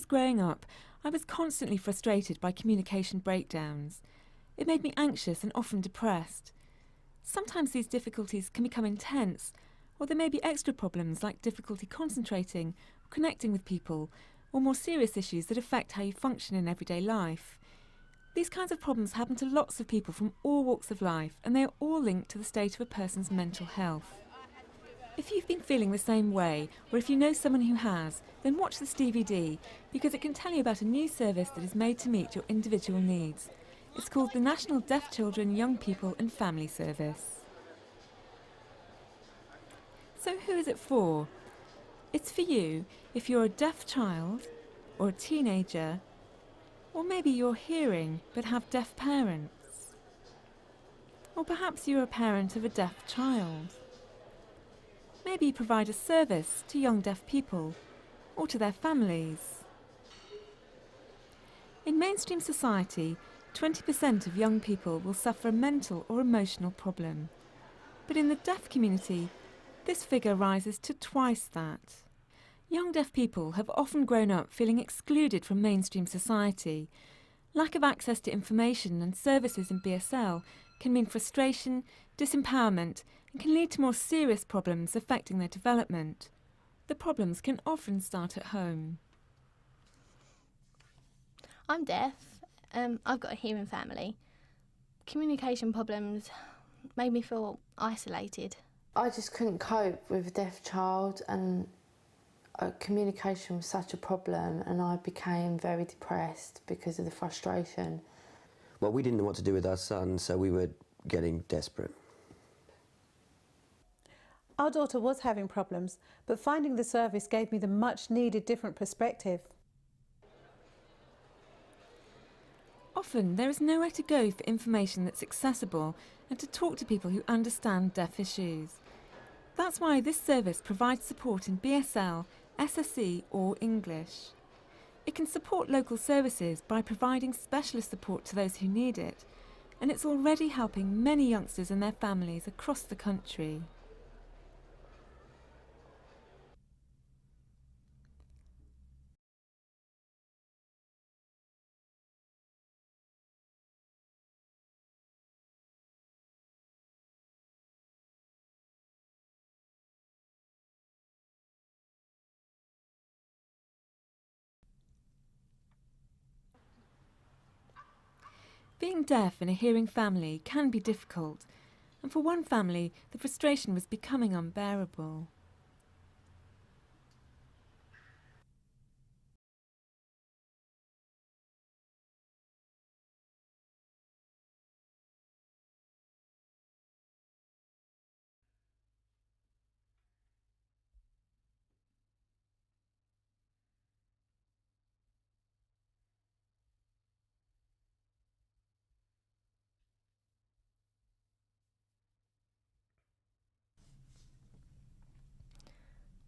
growing up, I was constantly frustrated by communication breakdowns. It made me anxious and often depressed. Sometimes these difficulties can become intense, or there may be extra problems like difficulty concentrating, or connecting with people, or more serious issues that affect how you function in everyday life. These kinds of problems happen to lots of people from all walks of life, and they are all linked to the state of a person's mental health. If you've been feeling the same way, or if you know someone who has, then watch this DVD, because it can tell you about a new service that is made to meet your individual needs. It's called the National Deaf Children, Young People and Family Service. So who is it for? It's for you if you're a deaf child, or a teenager, or maybe you're hearing but have deaf parents. Or perhaps you're a parent of a deaf child. Maybe you provide a service to young deaf people, or to their families. In mainstream society, 20% of young people will suffer a mental or emotional problem. But in the deaf community, this figure rises to twice that. Young deaf people have often grown up feeling excluded from mainstream society. Lack of access to information and services in BSL can mean frustration, disempowerment, and can lead to more serious problems affecting their development. The problems can often start at home. I'm deaf. I've got a hearing family. Communication problems made me feel isolated. I just couldn't cope with a deaf child, and communication was such a problem, and I became very depressed because of the frustration. Well, we didn't know what to do with our son, so we were getting desperate. Our daughter was having problems, but finding the service gave me the much needed different perspective. Often there is nowhere to go for information that's accessible and to talk to people who understand deaf issues. That's why this service provides support in BSL, SSE or English. It can support local services by providing specialist support to those who need it, and it's already helping many youngsters and their families across the country. Being deaf in a hearing family can be difficult, and for one family, the frustration was becoming unbearable.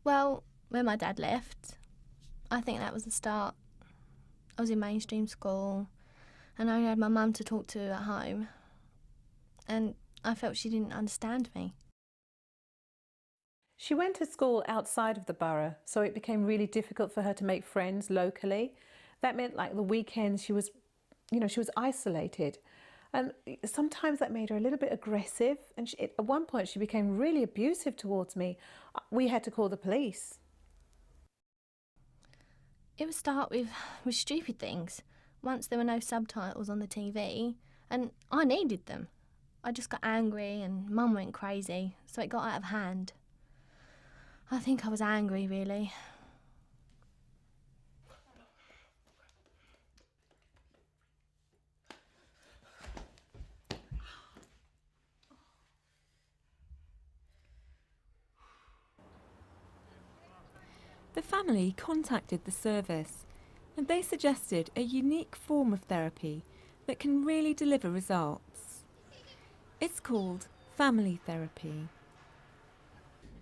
Well, when my dad left, I think that was the start. I was in mainstream school and I only had my mum to talk to at home, and I felt she didn't understand me. She went to school outside of the borough, so it became really difficult for her to make friends locally. That meant like the weekends she was isolated. And sometimes that made her a little bit aggressive, and at one point she became really abusive towards me. We had to call the police. It would start with stupid things. Once there were no subtitles on the TV, and I needed them. I just got angry and Mum went crazy, so it got out of hand. I think I was angry, really. The family contacted the service, and they suggested a unique form of therapy that can really deliver results. It's called family therapy.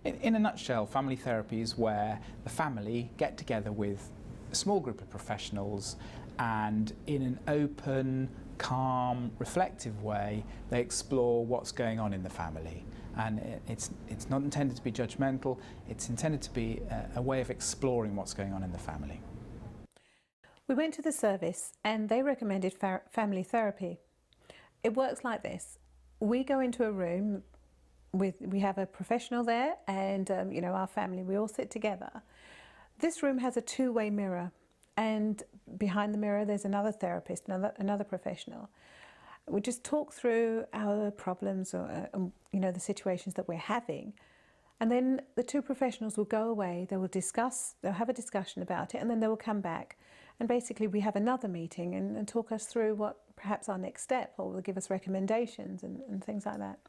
In a nutshell, family therapy is where the family get together with a small group of professionals, and in an open, calm, reflective way, they explore what's going on in the family. And it's not intended to be judgmental, it's intended to be a way of exploring what's going on in the family. We went to the service and they recommended family therapy. It works like this. We go into a room we have a professional there and you know, our family, we all sit together. This room has a two-way mirror, and behind the mirror there's another therapist, another professional. We just talk through our problems or you know, the situations that we're having, and then the two professionals will go away, they'll have a discussion about it, and then they will come back, and basically we have another meeting and talk us through what perhaps our next step, or will give us recommendations and things like that.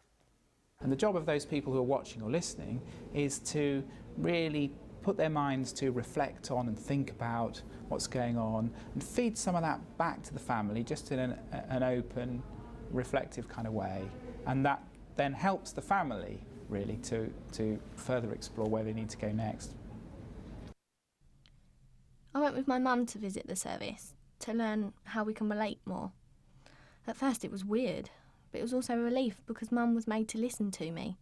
And the job of those people who are watching or listening is to really put their minds to reflect on and think about what's going on and feed some of that back to the family just in an open, reflective kind of way. And that then helps the family really to further explore where they need to go next. I went with my mum to visit the service to learn how we can relate more. At first it was weird, but it was also a relief because Mum was made to listen to me.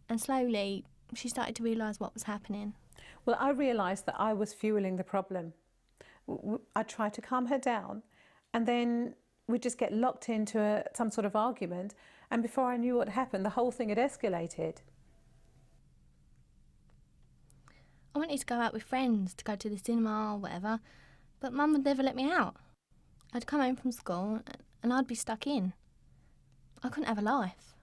And slowly, she started to realise what was happening. Well, I realised that I was fueling the problem. I tried to calm her down, and then we'd just get locked into some sort of argument, and before I knew what happened, the whole thing had escalated. I wanted to go out with friends, to go to the cinema or whatever, but Mum would never let me out. I'd come home from school and I'd be stuck in. I couldn't have a life.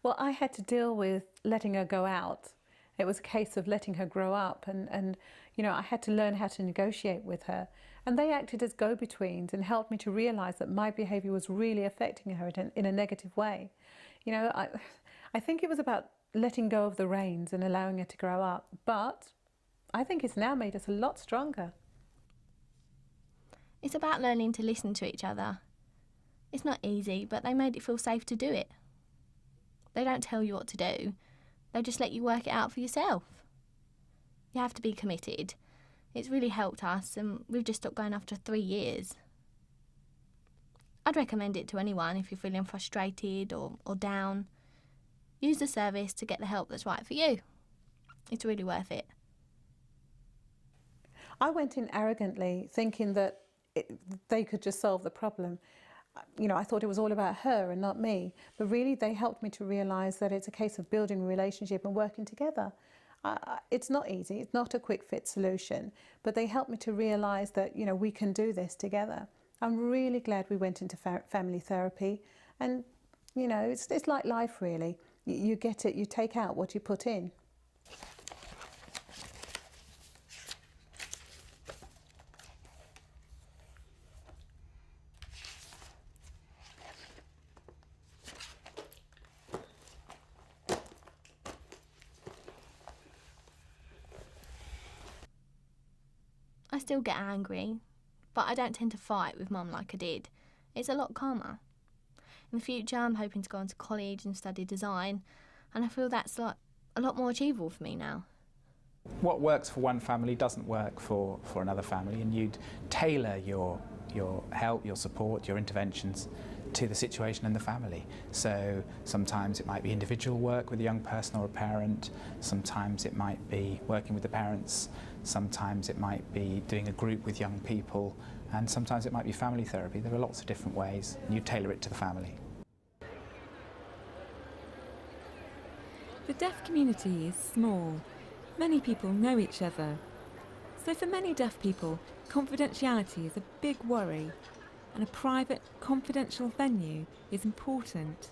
Well, I had to deal with letting her go out. It was a case of letting her grow up and you know, I had to learn how to negotiate with her. And they acted as go-betweens and helped me to realise that my behaviour was really affecting her in a negative way. You know, I think it was about letting go of the reins and allowing her to grow up, but I think it's now made us a lot stronger. It's about learning to listen to each other. It's not easy, but they made it feel safe to do it. They don't tell you what to do. They just let you work it out for yourself. You have to be committed. It's really helped us, and we've just stopped going after 3 years. I'd recommend it to anyone if you're feeling frustrated or down. Use the service to get the help that's right for you. It's really worth it. I went in arrogantly, thinking that they could just solve the problem. You know, I thought it was all about her and not me, but really they helped me to realise that it's a case of building a relationship and working together. It's not easy, it's not a quick fit solution, but they helped me to realise that, you know, we can do this together. I'm really glad we went into family therapy, and, you know, it's like life really. You get it, you take out what you put in. I still get angry, but I don't tend to fight with Mum like I did. It's a lot calmer. In the future, I'm hoping to go on to college and study design, and I feel that's like a lot more achievable for me now. What works for one family doesn't work for another family, and you'd tailor your help, your support, your interventions to the situation and the family. So sometimes it might be individual work with a young person or a parent, sometimes it might be working with the parents, sometimes it might be doing a group with young people, and sometimes it might be family therapy. There are lots of different ways, and you tailor it to the family. The deaf community is small. Many people know each other. So for many deaf people, confidentiality is a big worry, and a private, confidential venue is important.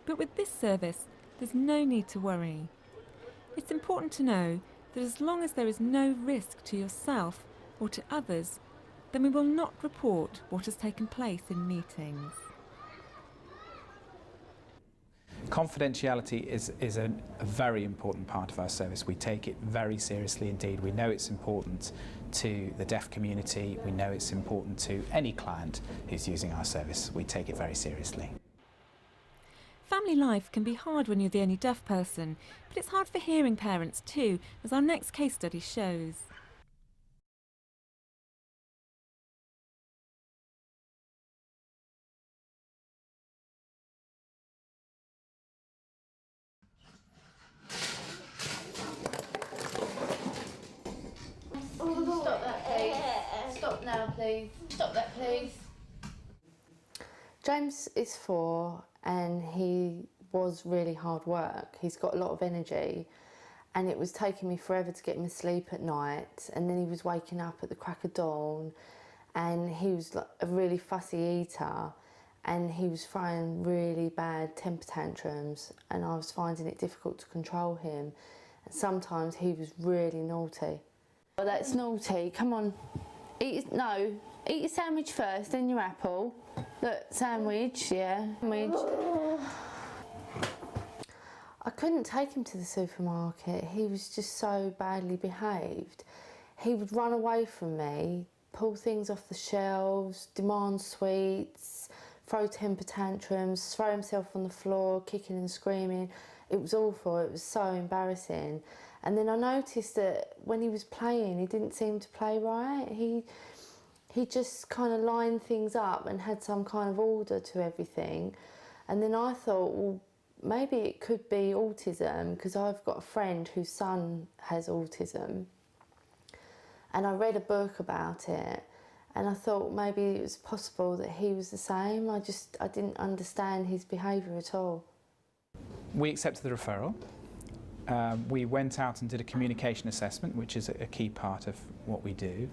But with this service, there's no need to worry. It's important to know that as long as there is no risk to yourself or to others, then we will not report what has taken place in meetings. Confidentiality is a very important part of our service. We take it very seriously indeed. We know it's important to the deaf community. We know it's important to any client who's using our service. We take it very seriously. Family life can be hard when you're the only deaf person, but it's hard for hearing parents too, as our next case study shows. Stop that, please. down, please. Stop that, please. James is 4 and he was really hard work. He's got a lot of energy and it was taking me forever to get him asleep at night, and then he was waking up at the crack of dawn, and he was like a really fussy eater, and he was throwing really bad temper tantrums, and I was finding it difficult to control him. And sometimes he was really naughty. Oh, that's naughty. Come on. Eat your sandwich first, then your apple. Look, sandwich, yeah. Sandwich. I couldn't take him to the supermarket. He was just so badly behaved. He would run away from me, pull things off the shelves, demand sweets, throw temper tantrums, throw himself on the floor, kicking and screaming. It was awful. It was so embarrassing. And then I noticed that when he was playing, he didn't seem to play right. He just kind of lined things up and had some kind of order to everything. And then I thought, well, maybe it could be autism, because I've got a friend whose son has autism. And I read a book about it, and I thought maybe it was possible that he was the same. I didn't understand his behaviour at all. We accepted the referral. We went out and did a communication assessment, which is a key part of what we do.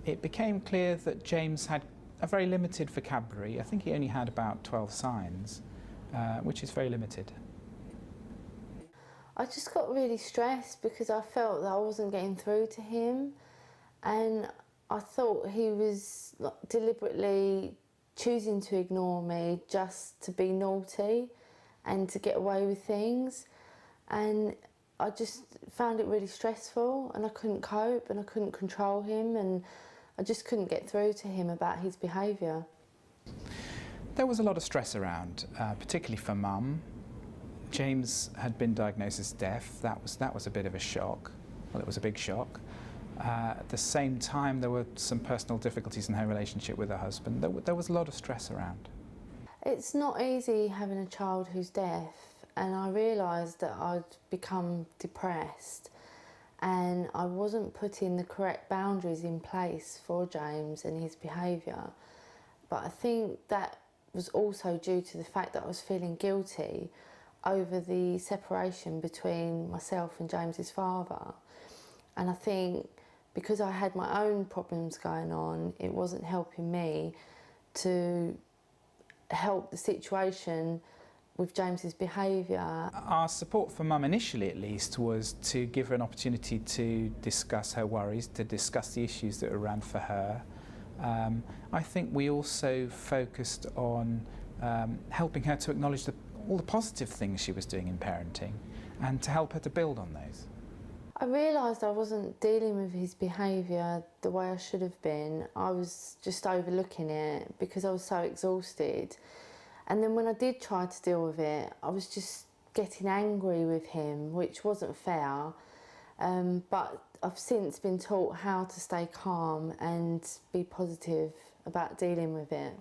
It became clear that James had a very limited vocabulary. I think he only had about 12 signs, which is very limited. I just got really stressed because I felt that I wasn't getting through to him, and I thought he was deliberately choosing to ignore me just to be naughty and to get away with things. And I just found it really stressful, and I couldn't cope and I couldn't control him, and I just couldn't get through to him about his behaviour. There was a lot of stress around, particularly for Mum. James had been diagnosed as deaf. That was a bit of a shock. Well, it was a big shock. At the same time, there were some personal difficulties in her relationship with her husband. There was a lot of stress around. It's not easy having a child who's deaf, and I realised that I'd become depressed and I wasn't putting the correct boundaries in place for James and his behaviour. But I think that was also due to the fact that I was feeling guilty over the separation between myself and James's father. And I think because I had my own problems going on, it wasn't helping me to help the situation with James's behaviour. Our support for Mum, initially at least, was to give her an opportunity to discuss her worries, to discuss the issues that were around for her. I think we also focused on helping her to acknowledge all the positive things she was doing in parenting and to help her to build on those. I realised I wasn't dealing with his behaviour the way I should have been. I was just overlooking it because I was so exhausted. And then when I did try to deal with it, I was just getting angry with him, which wasn't fair. But I've since been taught how to stay calm and be positive about dealing with it.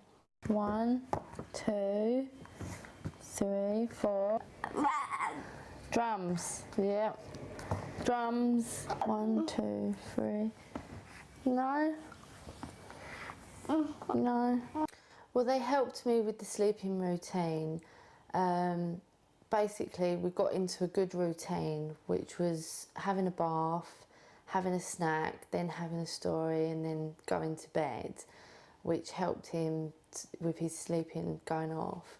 1, 2, 3, 4. Drums, yeah. Drums. 1, 2, 3. No. No. Well, they helped me with the sleeping routine. Basically, we got into a good routine, which was having a bath, having a snack, then having a story, and then going to bed, which helped him with his sleeping going off.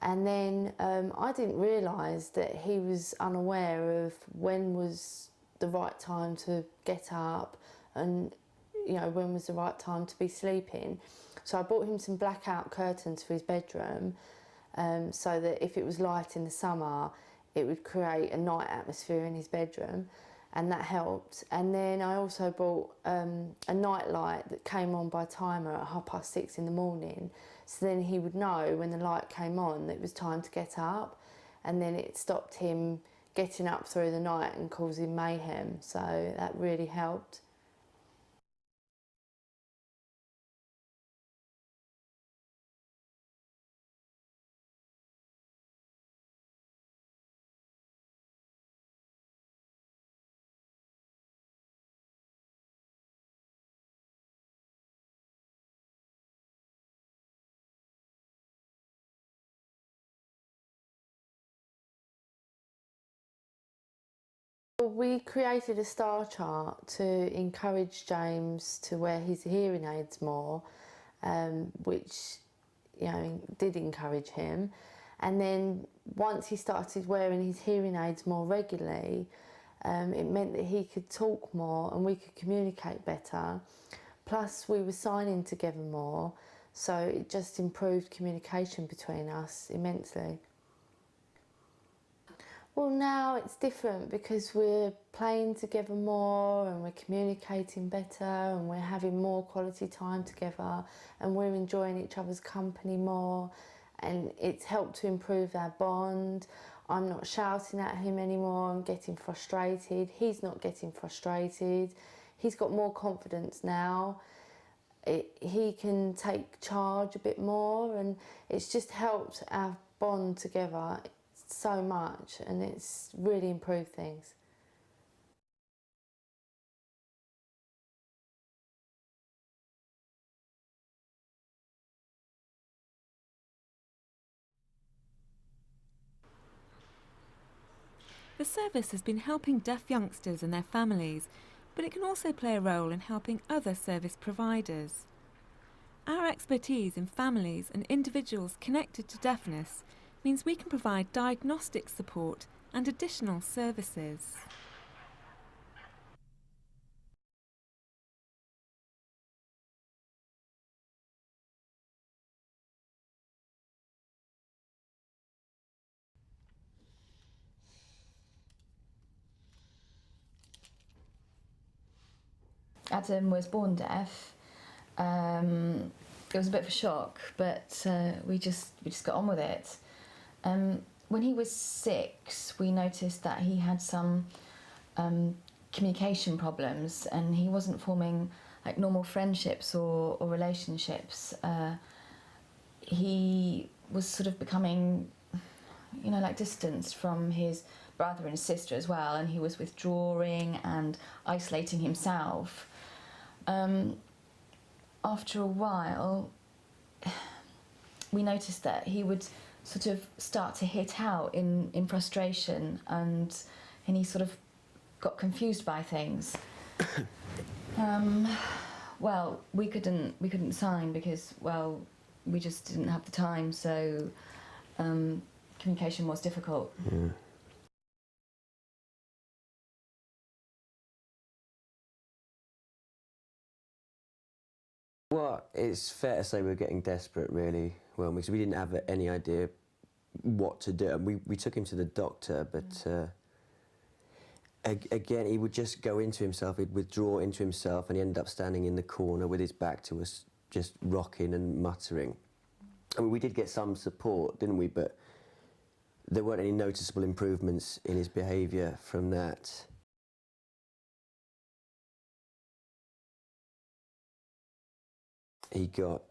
And then I didn't realise that he was unaware of when was the right time to get up and, you know, when was the right time to be sleeping. So I bought him some blackout curtains for his bedroom, so that if it was light in the summer, it would create a night atmosphere in his bedroom, and that helped. And then I also bought a night light that came on by timer at 6:30 in the morning, so then he would know when the light came on that it was time to get up, and then it stopped him getting up through the night and causing mayhem, so that really helped. we created a star chart to encourage James to wear his hearing aids more, which, you know, did encourage him. And then once he started wearing his hearing aids more regularly, it meant that he could talk more and we could communicate better. Plus we were signing together more, so it just improved communication between us immensely. Well, now it's different because we're playing together more and we're communicating better and we're having more quality time together and we're enjoying each other's company more, and it's helped to improve our bond. I'm not shouting at him anymore and getting frustrated. He's not getting frustrated. He's got more confidence now. He can take charge a bit more, and it's just helped our bond together so much, and it's really improved things. The service has been helping deaf youngsters and their families, but it can also play a role in helping other service providers. Our expertise in families and individuals connected to deafness means we can provide diagnostic support and additional services. Adam was born deaf. It was a bit of a shock, but we just got on with it. When he was 6, we noticed that he had some communication problems, and he wasn't forming like normal friendships or relationships. He was sort of becoming, you know, like distanced from his brother and sister as well, and he was withdrawing and isolating himself. After a while, we noticed that he would sort of start to hit out in frustration, and he sort of got confused by things. Well, we couldn't sign because, well, we just didn't have the time, so communication was difficult. Yeah. Well, it's fair to say we're getting desperate, really, well, because we didn't have any idea what to do. And we took him to the doctor, but again, he would just go into himself, he'd withdraw into himself, and he ended up standing in the corner with his back to us, just rocking and muttering. I mean, we did get some support, didn't we? But there weren't any noticeable improvements in his behaviour from that. He got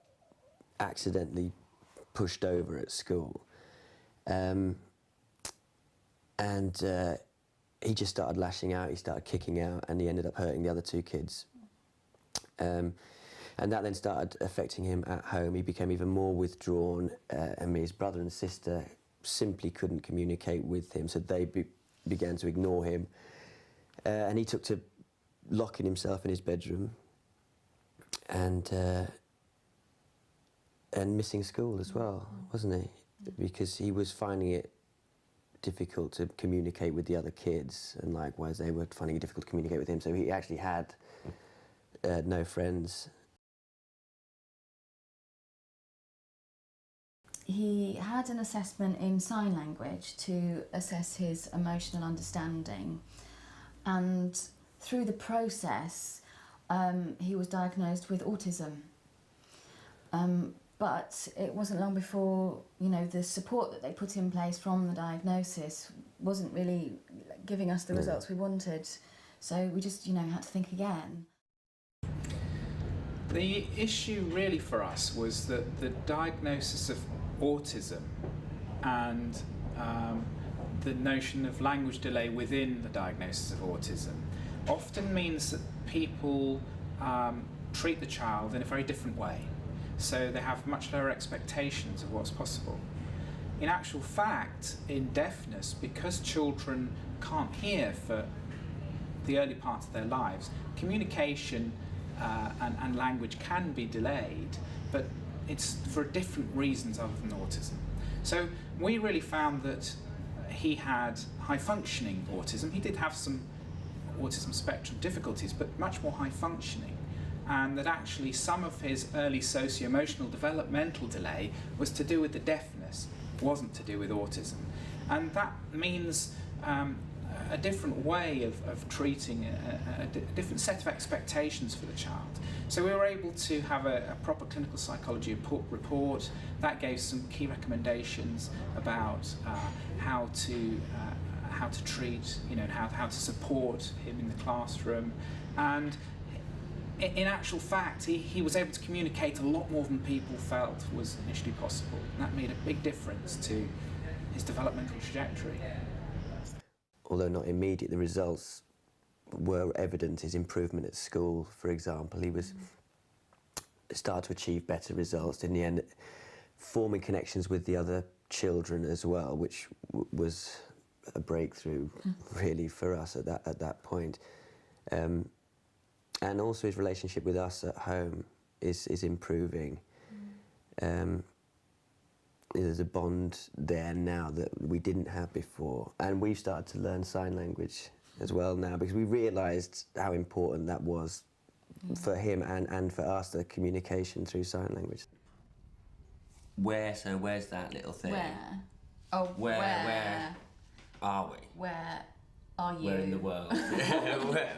accidentally pushed over at school, and he just started lashing out, he started kicking out, and he ended up hurting the other 2 kids. And that then started affecting him at home. He became even more withdrawn, and his brother and sister simply couldn't communicate with him, so they began to ignore him. And he took to locking himself in his bedroom and missing school as well, wasn't he? Because he was finding it difficult to communicate with the other kids, and likewise they were finding it difficult to communicate with him, so he actually had no friends. He had an assessment in sign language to assess his emotional understanding, and through the process he was diagnosed with autism. But it wasn't long before, you know, the support that they put in place from the diagnosis wasn't really giving us the results we wanted. So we just, you know, had to think again. The issue really for us was that the diagnosis of autism and the notion of language delay within the diagnosis of autism often means that people treat the child in a very different way. So they have much lower expectations of what's possible. In actual fact, in deafness, because children can't hear for the early part of their lives, communication and language can be delayed, but it's for different reasons other than autism. So we really found that he had high-functioning autism. He did have some autism spectrum difficulties, but much more high-functioning, and that actually some of his early socio-emotional developmental delay was to do with the deafness, wasn't to do with autism. And that means a different way of treating a different set of expectations for the child. So we were able to have a proper clinical psychology report that gave some key recommendations about how to treat, how to support him in the classroom, and in actual fact he was able to communicate a lot more than people felt was initially possible, and that made a big difference to his developmental trajectory. Although not immediate, the results were evident. His improvement at school, for example, he was started to achieve better results in the end, forming connections with the other children as well, which was a breakthrough really for us at that point. And also his relationship with us at home is improving. There's a bond there now that we didn't have before, and we've started to learn sign language as well now, because we realised how important that was for him and for us, the communication through sign language. Where's that little thing? Where? Oh, Where are we? Where are you? Where in the world?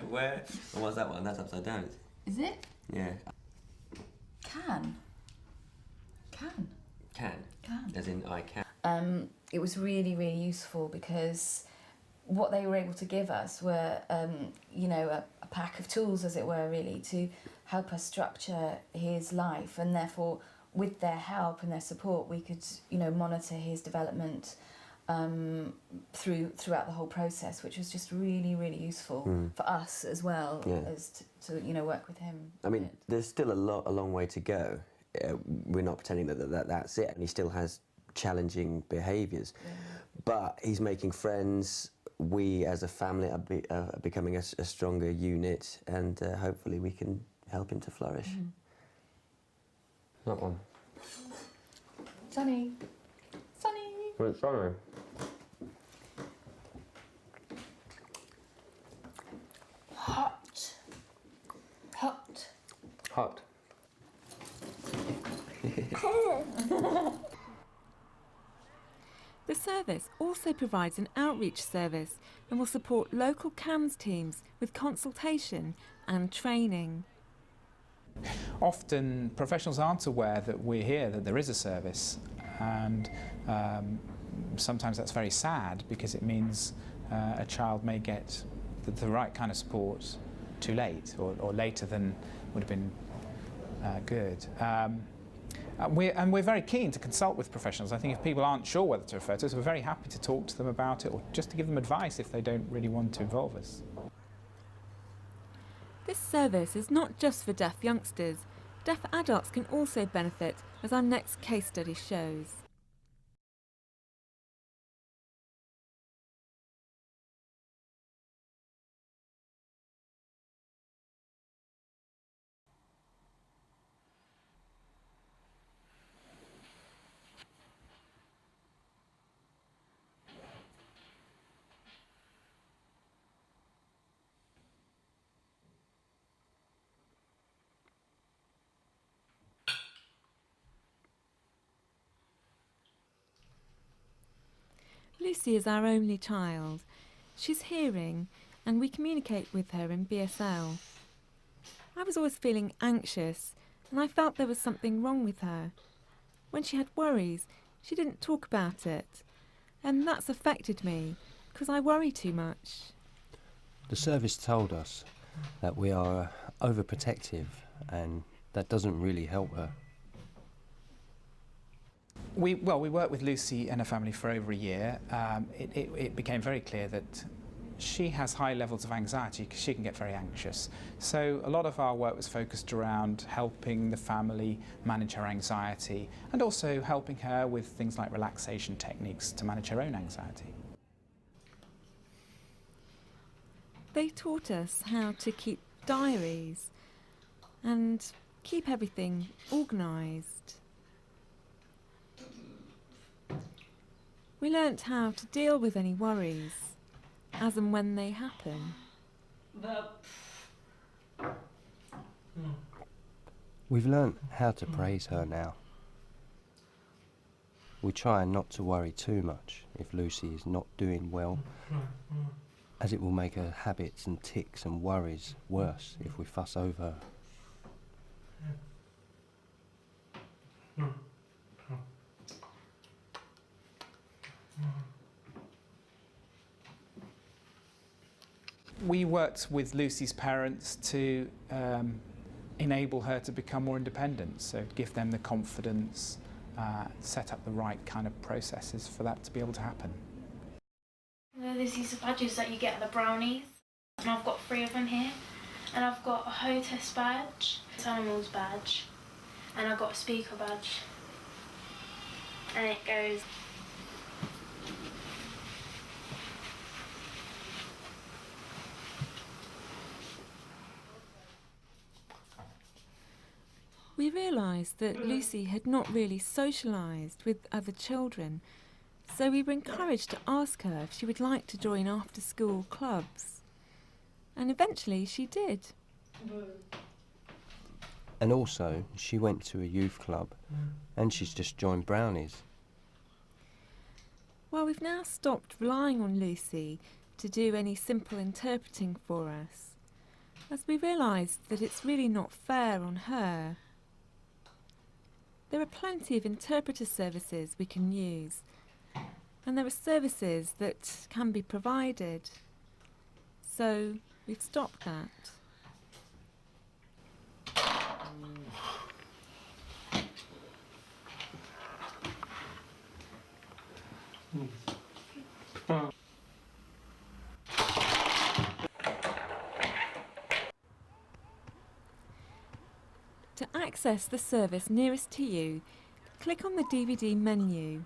where? And what's that one? That's upside down. Is it? Yeah. Can. As in I can. It was really, really useful because what they were able to give us were, a pack of tools, as it were, really, to help us structure his life, and therefore, with their help and their support, we could, monitor his development throughout the whole process, which was just really, really useful for us as well as to work with him. I mean, there's still a long way to go. We're not pretending that's it, and he still has challenging behaviours, but he's making friends. We as a family are becoming a stronger unit, and hopefully we can help him to flourish. That one. Sunny. Well, sorry. Hot. The service also provides an outreach service and will support local CAMS teams with consultation and training. Often professionals aren't aware that we're here, that there is a service, and sometimes that's very sad, because it means a child may get the right kind of support too late, or later than would have been good. We're very keen to consult with professionals. I think if people aren't sure whether to refer to us, we're very happy to talk to them about it, or just to give them advice if they don't really want to involve us. This service is not just for deaf youngsters. Deaf adults can also benefit, as our next case study shows. Lucy is our only child. She's hearing, and we communicate with her in BSL. I was always feeling anxious, and I felt there was something wrong with her. When she had worries, she didn't talk about it, and that's affected me, because I worry too much. The service told us that we are overprotective, and that doesn't really help her. We worked with Lucy and her family for over a year. It became very clear that she has high levels of anxiety, because she can get very anxious. So a lot of our work was focused around helping the family manage her anxiety, and also helping her with things like relaxation techniques to manage her own anxiety. They taught us how to keep diaries and keep everything organised. We learnt how to deal with any worries as and when they happen. We've learnt how to praise her now. We try not to worry too much if Lucy is not doing well, as it will make her habits and tics and worries worse if we fuss over her. We worked with Lucy's parents to enable her to become more independent, so give them the confidence, set up the right kind of processes for that to be able to happen. There's these badges that you get at the brownies, and I've got 3 of them here. And I've got a hostess badge, animals badge, and I've got a speaker badge. And it goes. We realised that Lucy had not really socialised with other children, so we were encouraged to ask her if she would like to join after-school clubs. And eventually she did. And also, she went to a youth club and she's just joined Brownies. Well, we've now stopped relying on Lucy to do any simple interpreting for us, as we realised that it's really not fair on her. There are plenty of interpreter services we can use, and there are services that can be provided. So we've stopped that. To access the service nearest to you, click on the DVD menu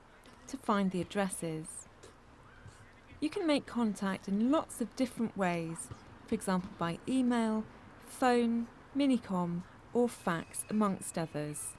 to find the addresses. You can make contact in lots of different ways, for example by email, phone, minicom or fax, amongst others.